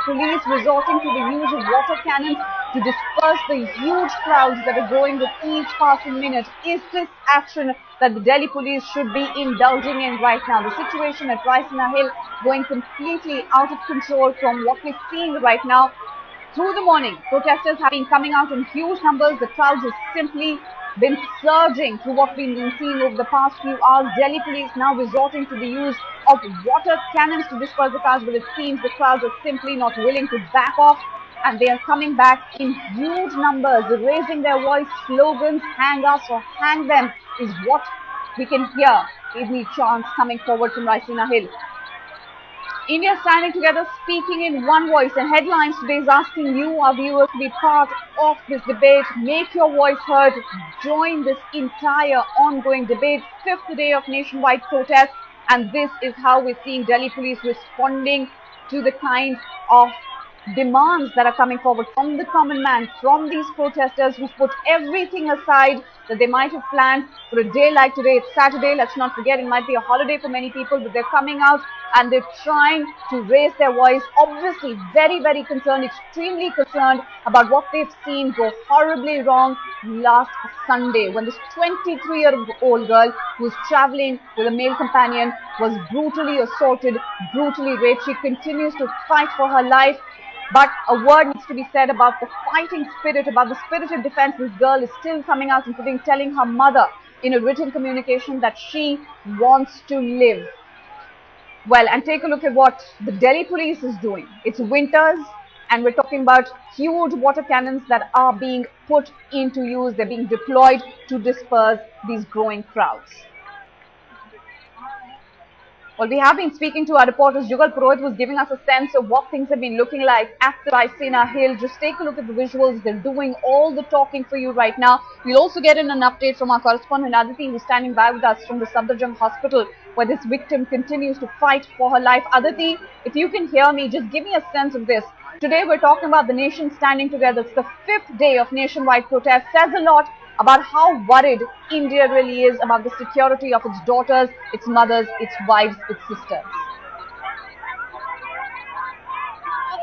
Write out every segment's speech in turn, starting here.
police resorting to the use of water cannons to disperse the huge crowds that are growing with each passing minute. Is this action that the Delhi police should be indulging in right now? The situation at Raisina Hill going completely out of control from what we're seeing right now. Through the morning, protesters have been coming out in huge numbers. The crowds have simply been surging through what we've been seeing over the past few hours. Delhi police now resorting to the use of water cannons to disperse the crowds, but it seems the crowds are simply not willing to back off, and they are coming back in huge numbers, raising their voice. Slogans, hang us or hang them, is what we can hear in the chants coming forward from Raisina Hill. India standing together, speaking in one voice, and headlines today is asking you, our viewers, to be part of this debate. Make your voice heard. Join this entire ongoing debate. 5th day of nationwide protest, and this is how we're seeing Delhi police responding to the kind of demands that are coming forward from the common man, from these protesters who put everything aside that they might have planned for a day like today. It's Saturday, let's not forget, it might be a holiday for many people, but they're coming out and they're trying to raise their voice. Obviously very, very concerned, extremely concerned about what they've seen go horribly wrong last Sunday, when this 23-year-old girl who was traveling with a male companion was brutally assaulted, brutally raped. She continues to fight for her life. But a word needs to be said about the fighting spirit, about the spirit of defense. This girl is still coming out and telling her mother in a written communication that she wants to live. Well, and take a look at what the Delhi police is doing. It's winters, and we're talking about huge water cannons that are being put into use. They're being deployed to disperse these growing crowds. Well, we have been speaking to our reporters. Jugal Purohit was giving us a sense of what things have been looking like at the Raisina Hill. Just take a look at the visuals. They're doing all the talking for you right now. We'll also get in an update from our correspondent Aditi, who's standing by with us from the Safdarjung Hospital, where this victim continues to fight for her life. Aditi, if you can hear me, just give me a sense of this. Today we're talking about the nation standing together. It's the 5th day of nationwide protest. Says a lot about how worried India really is about the security of its daughters, its mothers, its wives, its sisters.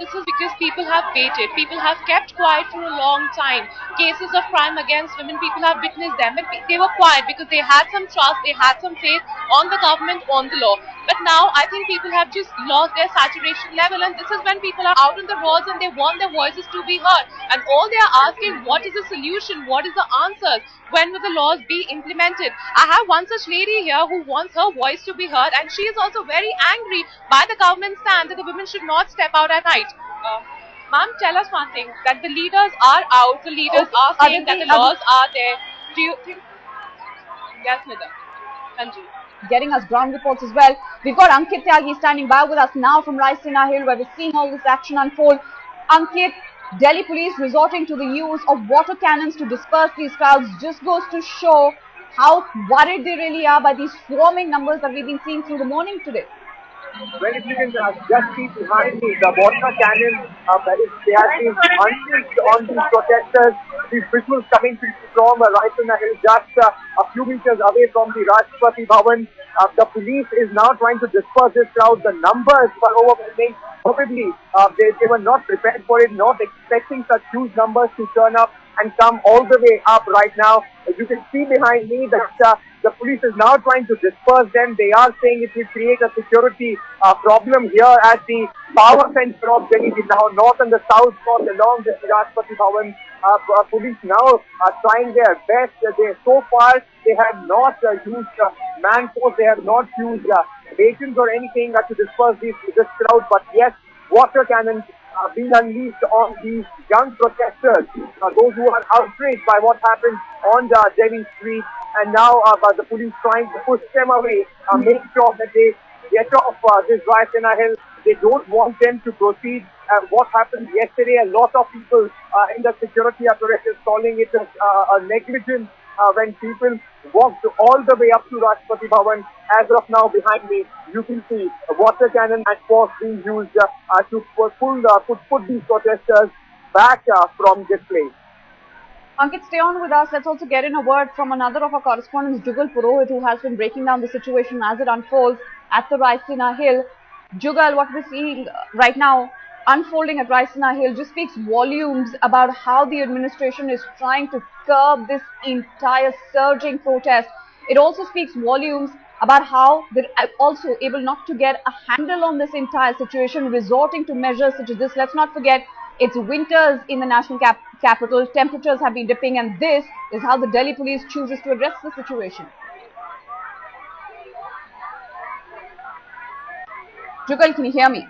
This is because people have waited. People have kept quiet for a long time. Cases of crime against women, people have witnessed them, but they were quiet because they had some trust, they had some faith on the government, on the law. But now I think people have just lost their saturation level, and this is when people are out on the roads and they want their voices to be heard. And all they are asking, what is the solution? What is the answer? When will the laws be implemented? I have one such lady here who wants her voice to be heard, and she is also very angry by the government stand that the women should not step out at night. Ma'am, tell us one thing, that the leaders are out, the leaders are saying that the laws are there. Do you think? Yes, Nida. Anju. Getting us ground reports as well. We've got Ankit Tyagi standing by with us now from Raisina Hill, where we're seeing all this action unfold. Ankit, Delhi police resorting to the use of water cannons to disperse these crowds just goes to show how worried they really are by these swarming numbers that we've been seeing through the morning today. Well, if you can just see behind me, the water cannon they have been unleashed on these protesters. These visuals coming from Raisina Hill, just a few meters away from the Rashtrapati Bhavan. The police is now trying to disperse this crowd. The numbers were overwhelming. Probably they were not prepared for it, not expecting such huge numbers to turn up and come all the way up right now. You can see behind me that the police is now trying to disperse them. They are saying it will create a security problem here at the power center of Delhi, now north and the south front along the Rashtrapati Bhavan. Police now are trying their best. So far, they have not used manforce. They have not used vehicles or anything to disperse this crowd. But yes, water cannons being unleashed on these young protesters, those who are outraged by what happened on the Delhi street, and now the police trying to push them away, make sure that they get off this Raisina Hill. They don't want them to proceed. What happened yesterday, a lot of people in the security apparatus calling it a negligence when people walked all the way up to Rashtrapati Bhavan. As of now, behind me, you can see a water cannon and force being used to put these protesters back from this place. Ankit, stay on with us. Let's also get in a word from another of our correspondents, Jugal Purohit, who has been breaking down the situation as it unfolds at the Raisina Hill. Jugal, what we're seeing right now unfolding at Raisina Hill just speaks volumes about how the administration is trying to curb this entire surging protest. It also speaks volumes about how they're also able not to get a handle on this entire situation, resorting to measures such as this. Let's not forget, it's winters in the national capital. Temperatures have been dipping, and this is how the Delhi police chooses to address the situation. Jugal, can you hear me?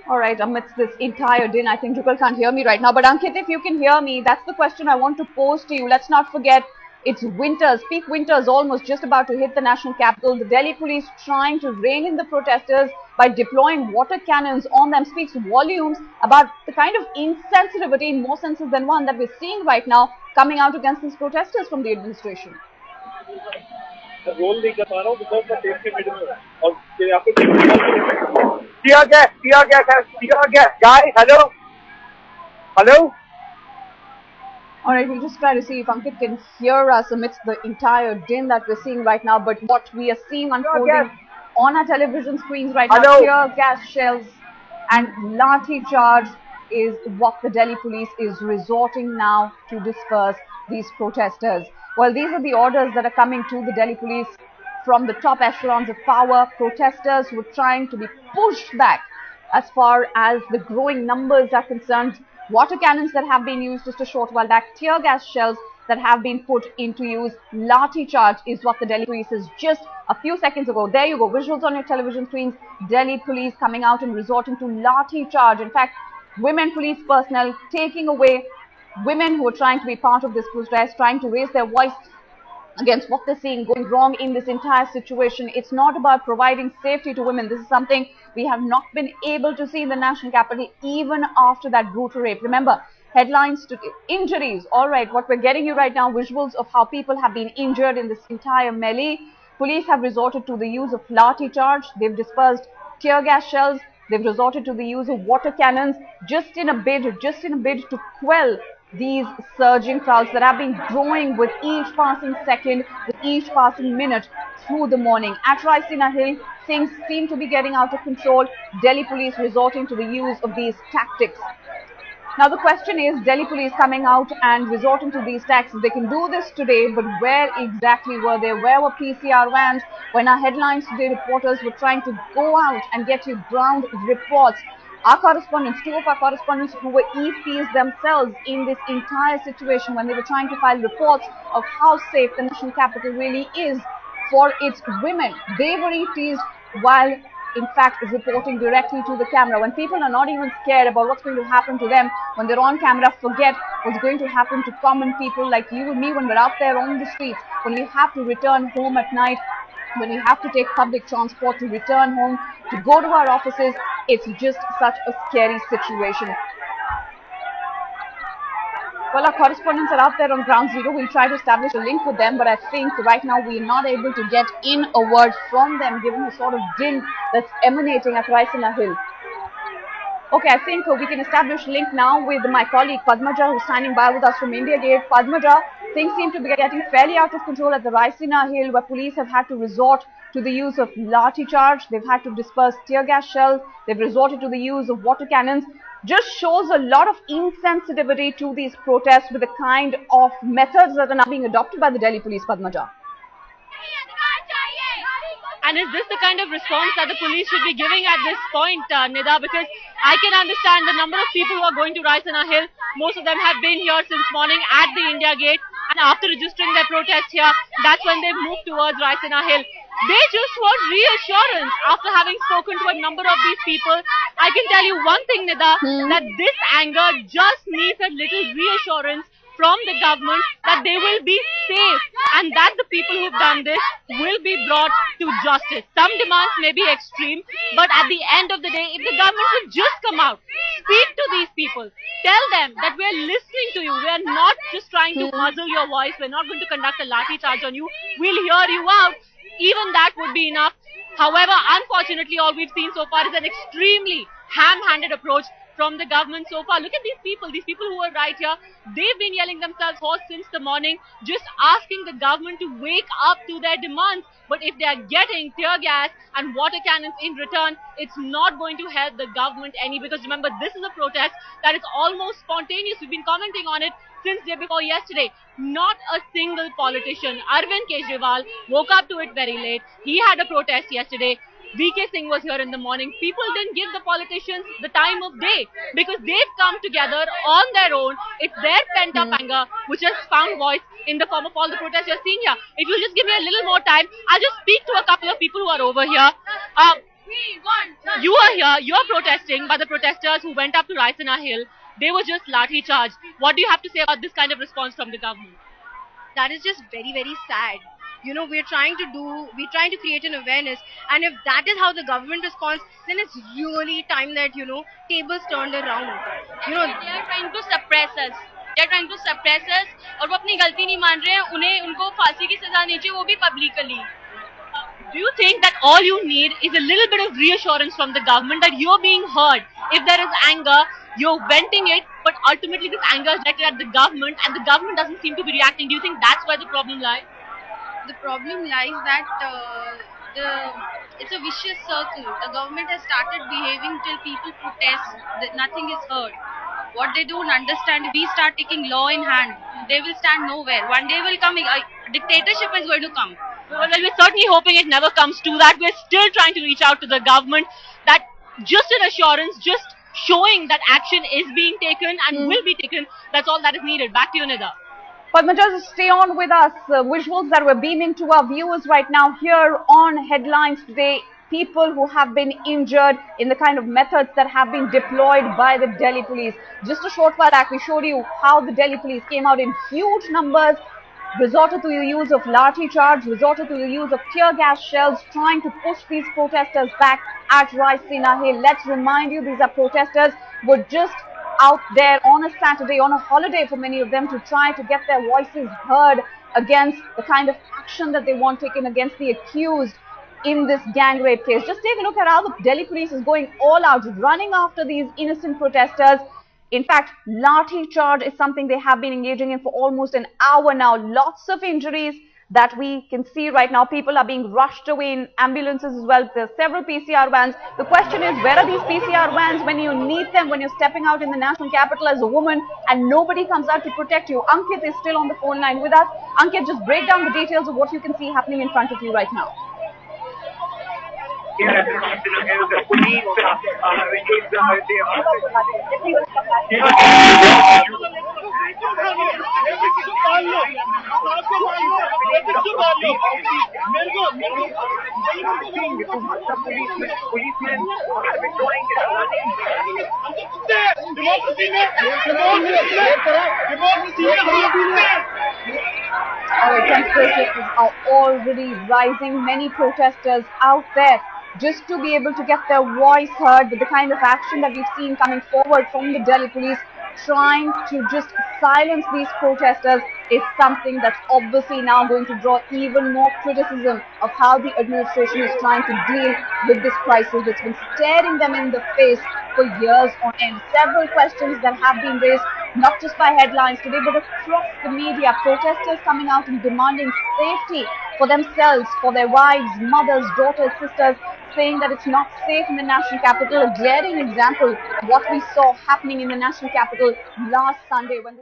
All right, amidst this entire din, I think Jugal can't hear me right now. But Ankit, if you can hear me, that's the question I want to pose to you. Let's not forget, it's winters, peak winters almost just about to hit the national capital. The Delhi police trying to rein in the protesters by deploying water cannons on them speaks volumes about the kind of insensitivity in more senses than one that we're seeing right now coming out against these protesters from the administration. Tear gas, guys, hello? Hello? All right, we'll just try to see if Ankit can hear us amidst the entire din that we're seeing right now. But what we are seeing unfolding on our television screens right now, tear gas shells and lathi charge is what the Delhi police is resorting now to disperse these protesters. Well, these are the orders that are coming to the Delhi police from the top echelons of power. Protesters were trying to be pushed back as far as the growing numbers are concerned. Water cannons that have been used just a short while back, tear gas shells that have been put into use, lathi charge is what the Delhi police is just a few seconds ago. There you go, visuals on your television screens, Delhi police coming out and resorting to lathi charge. In fact, women police personnel taking away women who are trying to be part of this protest, trying to raise their voice against what they're seeing going wrong in this entire situation. It's not about providing safety to women. This is something we have not been able to see in the national capital even after that brutal rape. Remember, headlines to injuries. All right, what we're getting you right now, visuals of how people have been injured in this entire melee. Police have resorted to the use of lathi charge. They've dispersed tear gas shells. They've resorted to the use of water cannons just in a bid to quell these surging crowds that have been growing with each passing second, with each passing minute through the morning. At Raisina Hill, things seem to be getting out of control. Delhi police resorting to the use of these tactics. Now the question is, Delhi police coming out and resorting to these tactics. They can do this today, but where exactly were they? Where were PCR vans when our headlines today reporters were trying to go out and get you ground reports? Our correspondents, two of our correspondents who were EPs themselves in this entire situation when they were trying to file reports of how safe the national capital really is for its women. They were EPs while in fact reporting directly to the camera. When people are not even scared about what's going to happen to them when they're on camera, forget what's going to happen to common people like you and me when we're out there on the streets, when we have to return home at night, when we have to take public transport to return home, to go to our offices. It's just such a scary situation. Well, our correspondents are out there on ground zero. We'll try to establish a link with them, but I think right now we are not able to get in a word from them given the sort of din that's emanating at Raisina Hill. Okay, I think we can establish a link now with my colleague Padmaja, who's standing by with us from India Gate. Padmaja, things seem to be getting fairly out of control at the Raisina Hill, where police have had to resort to the use of lathi charge. They've had to disperse tear gas shells. They've resorted to the use of water cannons. Just shows a lot of insensitivity to these protests with the kind of methods that are now being adopted by the Delhi police, Padmaja. And is this the kind of response that the police should be giving at this point, Nida? Because I can understand the number of people who are going to Raisina Hill. Most of them have been here since morning at the India Gate. And after registering their protest here, that's when they've moved towards Raisina Hill. They just want reassurance after having spoken to a number of these people. I can tell you one thing, Nida, that this anger just needs a little reassurance from the government that they will be safe and that the people who've done this will be brought to justice. Some demands may be extreme, but at the end of the day, if the government will just come out, speak to these people, tell them that we are listening to you, we are not just trying to muzzle your voice, we're not going to conduct a lathi charge on you, we'll hear you out, even that would be enough. However, unfortunately, all we've seen so far is an extremely ham-handed approach from the government so far. Look at these people who are right here. They've been yelling themselves hoarse since the morning, just asking the government to wake up to their demands. But if they are getting tear gas and water cannons in return, it's not going to help the government any, because remember, this is a protest that is almost spontaneous. We've been commenting on it since day before yesterday. Not a single politician. Arvind Kejriwal woke up to it very late. He had a protest yesterday. VK Singh was here in the morning. People didn't give the politicians the time of day because they've come together on their own. It's their pent-up anger which has found voice in the form of all the protests you're seeing here. If you'll just give me a little more time, I'll just speak to a couple of people who are over here. You are here, you're protesting by the protesters who went up to Raisina Hill. They were just lathicharged. What do you have to say about this kind of response from the government? That is just very, very sad. You know, we're trying to create an awareness, and if that is how the government responds, then it's really time that, you know, tables turned around. You know, they are trying to suppress us. They are trying to suppress us, और वो अपनी गलती नहीं मान रहे हैं. उन्हें उनको फांसी की सजा नहीं चाहिए, वो भी publicly. Do you think that all you need is a little bit of reassurance from the government that you're being heard? If there is anger, you're venting it, but ultimately this anger is directed at the government and the government doesn't seem to be reacting. Do you think that's where the problem lies? the problem lies that it's a vicious circle. The government has started behaving till people protest, that nothing is heard. What they don't understand, if we start taking law in hand, they will stand nowhere. One day will come, a dictatorship is going to come. Well, we're certainly hoping it never comes to that. We're still trying to reach out to the government that just an assurance, just showing that action is being taken and will be taken. That's all that is needed. Back to you, Nida. Padma, just stay on with us. Visuals that we're beaming to our viewers right now here on Headlines today. People who have been injured in the kind of methods that have been deployed by the Delhi police. Just a short while back, we showed you how the Delhi police came out in huge numbers, resorted to the use of lathi charge, resorted to the use of tear gas shells, trying to push these protesters back at Raisina Hill. Let's remind you, these are protesters who were just out there on a Saturday, on a holiday for many of them, to try to get their voices heard against the kind of action that they want taken against the accused in this gang rape case. Just take a look at how the Delhi police is going all out, running after these innocent protesters. In fact, lathi charge is something they have been engaging in for almost an hour now. Lots of injuries that we can see right now. People are being rushed away in ambulances as well. There are several PCR vans. The question is, where are these PCR vans when you need them, when you're stepping out in the national capital as a woman and nobody comes out to protect you? Ankit is still on the phone line with us. Ankit, just break down the details of what you can see happening in front of you right now. The police Temperatures are already rising. Many protesters out there just to be able to get their voice heard. With the kind of action that we've seen coming forward from the Delhi police, trying to just silence these protesters, is something that's obviously now going to draw even more criticism of how the administration is trying to deal with this crisis that's been staring them in the face for years on end. Several questions that have been raised, not just by Headlines today, but across the media. Protesters coming out and demanding safety for themselves, for their wives, mothers, daughters, sisters, saying that it's not safe in the national capital. A glaring example of what we saw happening in the national capital last Sunday when